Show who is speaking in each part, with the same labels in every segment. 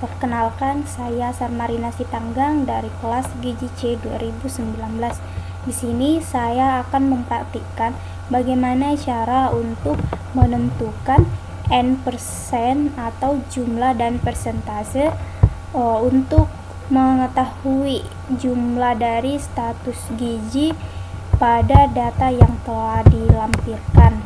Speaker 1: Perkenalkan, saya Sarmarina Sitanggang dari kelas Gizi C 2019. Di sini saya akan mempraktikkan bagaimana cara untuk menentukan N% atau jumlah dan persentase untuk mengetahui jumlah dari status gizi pada data yang telah dilampirkan.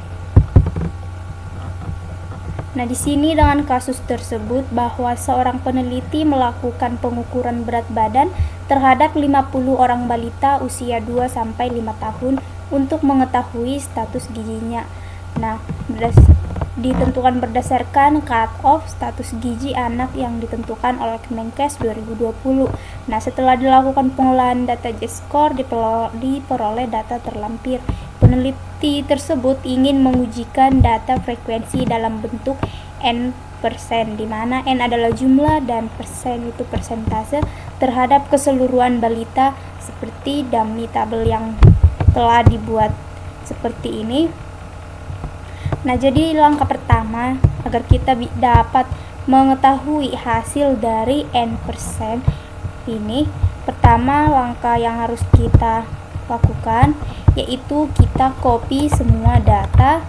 Speaker 1: Nah, di sini dengan kasus tersebut bahwa seorang peneliti melakukan pengukuran berat badan terhadap 50 orang balita usia 2-5 tahun untuk mengetahui status gizinya. Nah, ditentukan berdasarkan cut-off status gizi anak yang ditentukan oleh Kemenkes 2020. Nah, setelah dilakukan pengolahan data J-score diperoleh data terlampir. Peneliti tersebut ingin mengujikan data frekuensi dalam bentuk N%, di mana N adalah jumlah dan persen itu persentase terhadap keseluruhan balita seperti dummy table yang telah dibuat seperti ini. Nah, jadi langkah pertama agar kita dapat mengetahui hasil dari N% ini, pertama langkah yang harus kita lakukan yaitu kita copy semua data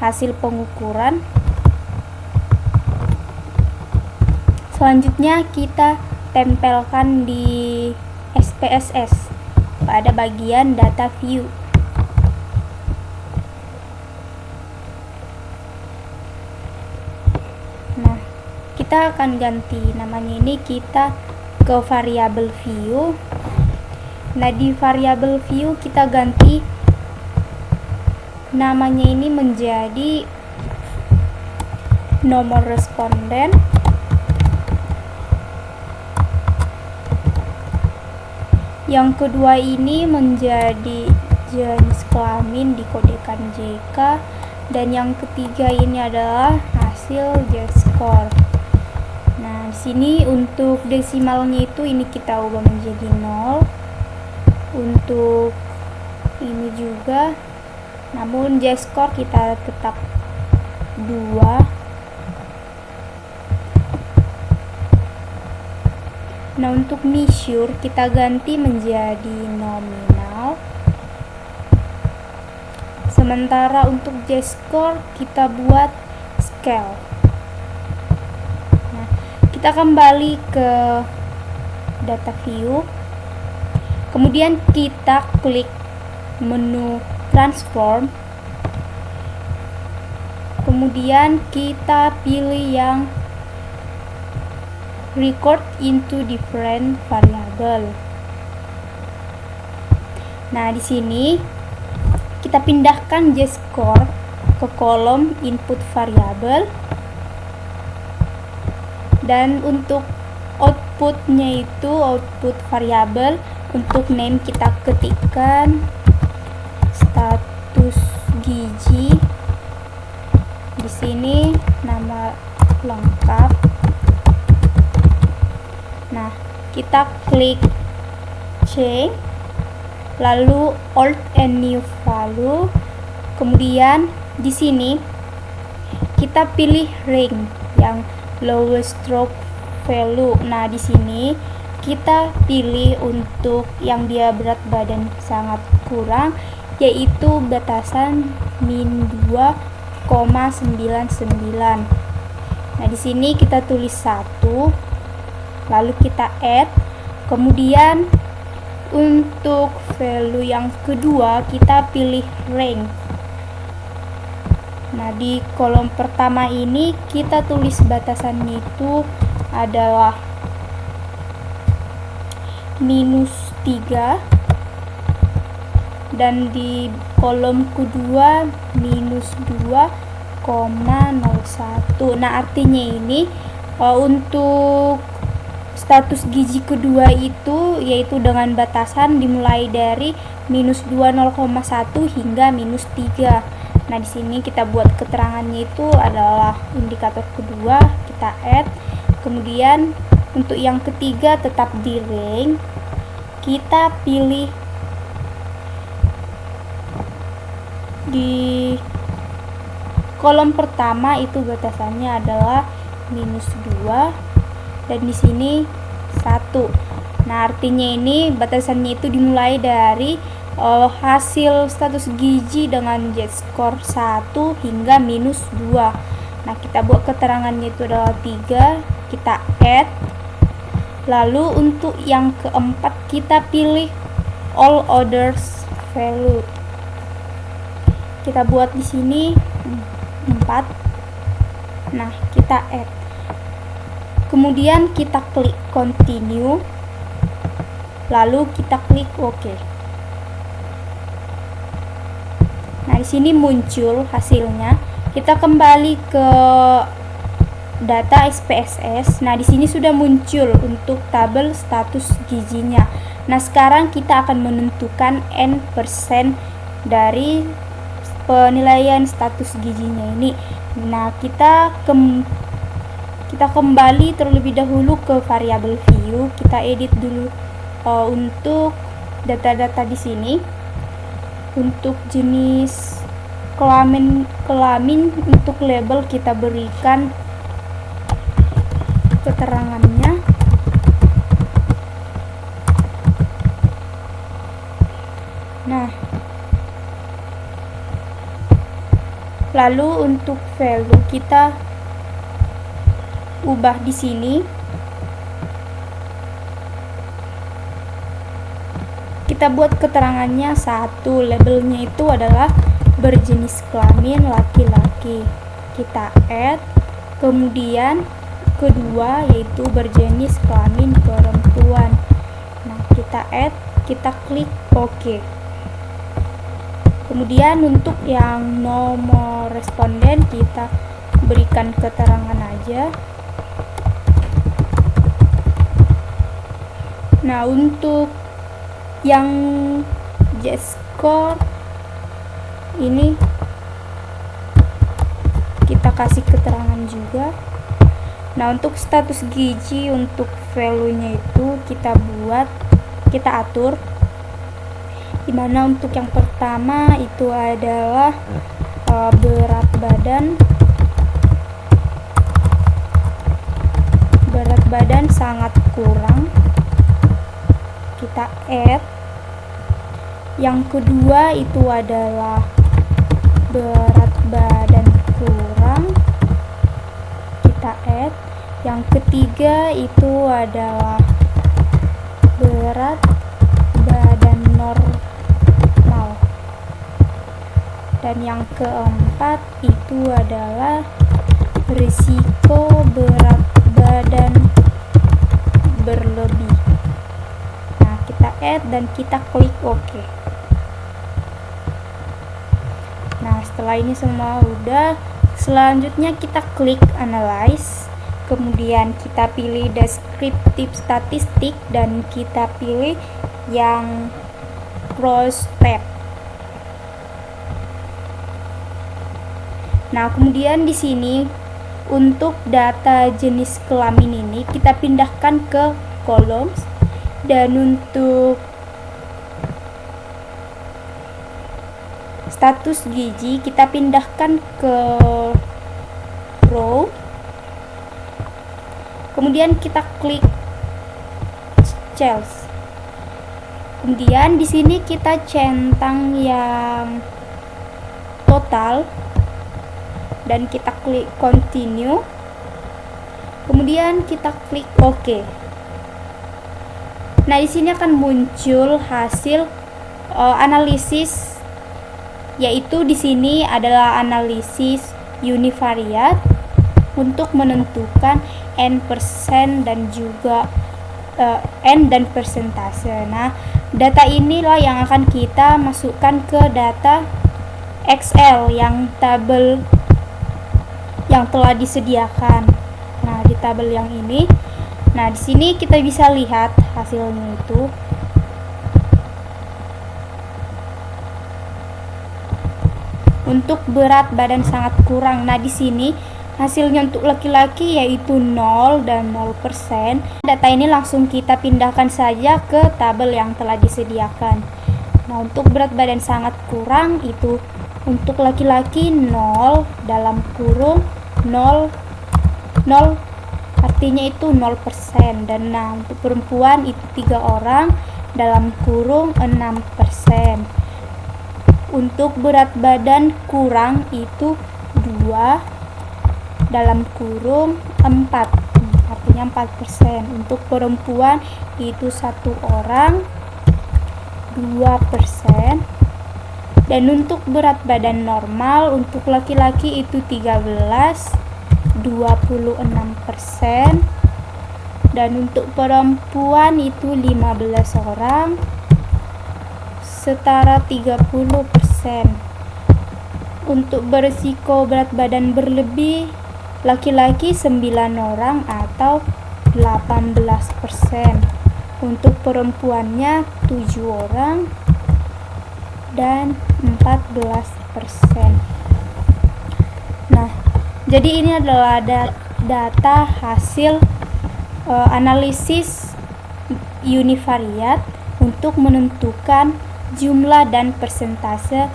Speaker 1: hasil pengukuran. Selanjutnya kita tempelkan di SPSS pada bagian data view. Nah, kita akan ganti namanya ini, kita ke variabel view. Nah, di variabel view kita ganti namanya ini menjadi nomor responden. Yang kedua ini menjadi jenis kelamin dikodekan JK, dan yang ketiga ini adalah hasil J-score. Nah, di sini untuk desimalnya itu ini kita ubah menjadi 0. Untuk ini juga, namun J-score kita tetap 2. Nah, untuk measure kita ganti menjadi nominal. Sementara untuk J-score kita buat scale. Nah, kita kembali ke data view. Kemudian kita klik menu transform. Kemudian kita pilih yang record into different variable. Nah, di sini kita pindahkan J-score ke kolom input variable, dan untuk outputnya itu output variable. Untuk name kita ketikkan status gizi. Di sini nama lengkap. Nah, kita klik change, lalu alt and new value. Kemudian di sini kita pilih rank yang lowest stroke value. Nah, di sini kita pilih untuk yang dia berat badan sangat kurang, yaitu batasan min 2,99. Nah, di sini kita tulis 1, lalu kita add. Kemudian untuk value yang kedua kita pilih rank. Nah, di kolom pertama ini kita tulis batasannya itu adalah -3, dan di kolom kedua -2,01. Nah, artinya ini untuk status gizi kedua itu yaitu dengan batasan dimulai dari -2,01 hingga -3. Nah, di sini kita buat keterangannya itu adalah indikator kedua, kita add. Kemudian untuk yang ketiga tetap di rank, kita pilih di kolom pertama itu batasannya adalah -2. dan di sini 1. Nah, artinya ini batasannya itu dimulai dari hasil status gizi dengan Z-score 1 hingga -2. Nah, kita buat keterangannya itu adalah 3, kita add. Lalu untuk yang keempat kita pilih all others value. Kita buat di sini 4. Nah, kita add. Kemudian kita klik continue. Lalu kita klik OK. Nah, di sini muncul hasilnya. Kita kembali ke data SPSS. Nah, di sini sudah muncul untuk tabel status gizinya. Nah, sekarang kita akan menentukan N% dari penilaian status gizinya ini. Nah, kita kembali terlebih dahulu ke variabel view. Kita edit dulu untuk data-data di sini. Untuk jenis kelamin untuk label kita berikan keterangannya. Nah, lalu untuk value kita ubah di sini. Kita buat keterangannya 1, labelnya itu adalah berjenis kelamin laki-laki. Kita add. Kemudian kedua yaitu berjenis kelamin perempuan. Nah, kita add, kita klik OK. Kemudian untuk yang nomor responden kita berikan keterangan aja. Nah, untuk yang Z-score ini kita kasih keterangan juga. Nah, untuk status gizi untuk value-nya itu kita atur, dimana untuk yang pertama itu adalah berat badan sangat kurang, kita add. Yang kedua itu adalah berat badan kurang, kita add. Yang ketiga itu adalah berat badan normal. Dan yang keempat itu adalah risiko berat badan berlebih. Nah, kita add dan kita klik OK. Nah, setelah ini semua udah, selanjutnya kita klik analyze. Kemudian kita pilih deskriptif statistik dan kita pilih yang cross tab. Nah, kemudian di sini untuk data jenis kelamin ini kita pindahkan ke columns, dan untuk status gizi kita pindahkan ke row. Kemudian kita klik cells. Kemudian di sini kita centang yang total dan kita klik continue. Kemudian kita klik OK. Nah, di sini akan muncul hasil analisis, yaitu di sini adalah analisis univariat untuk menentukan N% dan juga N dan persentase. Nah, data inilah yang akan kita masukkan ke data Excel yang tabel yang telah disediakan. Nah, di tabel yang ini, nah di sini kita bisa lihat hasilnya itu. Untuk berat badan sangat kurang. Nah, di sini hasilnya untuk laki-laki yaitu 0 dan 0%. Data ini langsung kita pindahkan saja ke tabel yang telah disediakan. Nah, untuk berat badan sangat kurang itu untuk laki-laki 0 dalam kurung 0 0 artinya itu 0%. Dan untuk perempuan itu 3 orang dalam kurung 6%. Untuk berat badan kurang itu 2 dalam kurung 4, artinya 4%. Untuk perempuan itu 1 orang 2%. Dan untuk berat badan normal untuk laki-laki itu 13 26%. Dan untuk perempuan itu 15 orang setara 30%. Untuk berisiko berat badan berlebih laki-laki 9 orang atau 18%. Untuk perempuannya 7 orang dan 14%. Nah, jadi ini adalah data hasil analisis univariat untuk menentukan jumlah dan persentase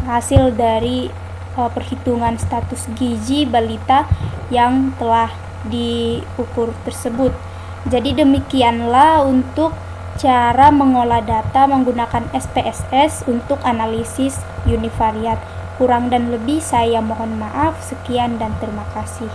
Speaker 1: hasil dari perhitungan status gizi balita yang telah diukur tersebut. Jadi demikianlah untuk cara mengolah data menggunakan SPSS untuk analisis univariat. Kurang dan lebih saya mohon maaf. Sekian dan terima kasih.